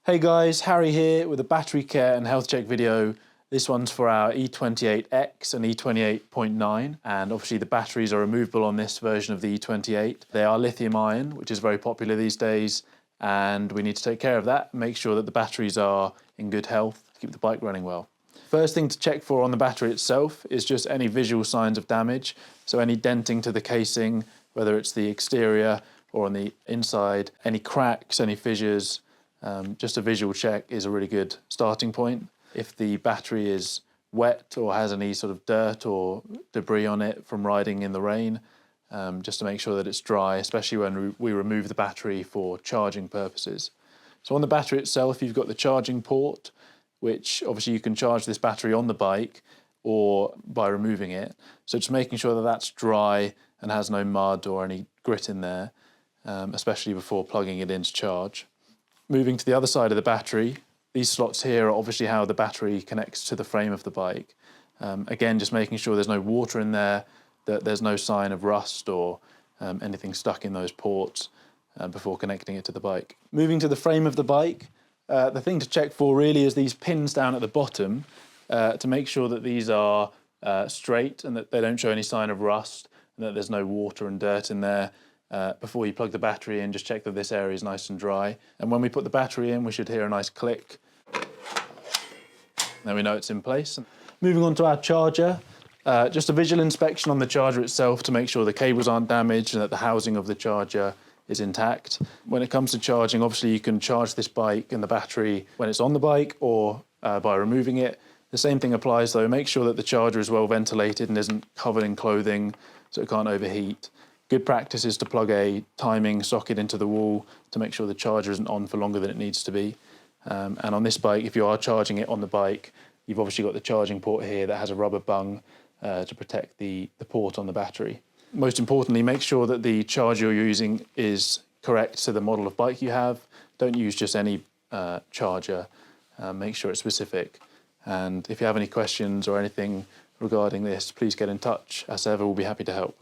Hey guys, Harry here with a battery care and health check video. This one's for our e28.X and e28.9, and obviously the batteries are removable on this version of the e28. They are lithium ion, which is very popular these days, and we need to take care of that, make sure that the batteries are in good health to keep the bike running well. First thing to check for on the battery itself is just any visual signs of damage, so any denting to the casing, whether it's the exterior or on the inside, any cracks, any fissures. Just a visual check is a really good starting point. If the battery is wet or has any sort of dirt or debris on it from riding in the rain, just to make sure that it's dry, especially when we remove the battery for charging purposes. So on the battery itself, you've got the charging port, which obviously you can charge this battery on the bike or by removing it. So just making sure that that's dry and has no mud or any grit in there, especially before plugging it in to charge. Moving to the other side of the battery, these slots here are obviously how the battery connects to the frame of the bike. Again, just making sure there's no water in there, that there's no sign of rust or anything stuck in those ports before connecting it to the bike. Moving to the frame of the bike, the thing to check for really is these pins down at the bottom to make sure that these are straight and that they don't show any sign of rust and that there's no water and dirt in there. Before you plug the battery in, just check that this area is nice and dry. And when we put the battery in, we should hear a nice click. Then we know it's in place. Moving on to our charger, just a visual inspection on the charger itself to make sure the cables aren't damaged and that the housing of the charger is intact. When it comes to charging, obviously you can charge this bike and the battery when it's on the bike or by removing it. The same thing applies though. Make sure that the charger is well ventilated and isn't covered in clothing so it can't overheat. Good practice is to plug a timing socket into the wall to make sure the charger isn't on for longer than it needs to be. And on this bike, if you are charging it on the bike, you've obviously got the charging port here that has a rubber bung to protect the port on the battery. Most importantly, make sure that the charger you're using is correct to the model of bike you have. Don't use just any charger. Make sure it's specific. And if you have any questions or anything regarding this, please get in touch. As ever, we'll be happy to help.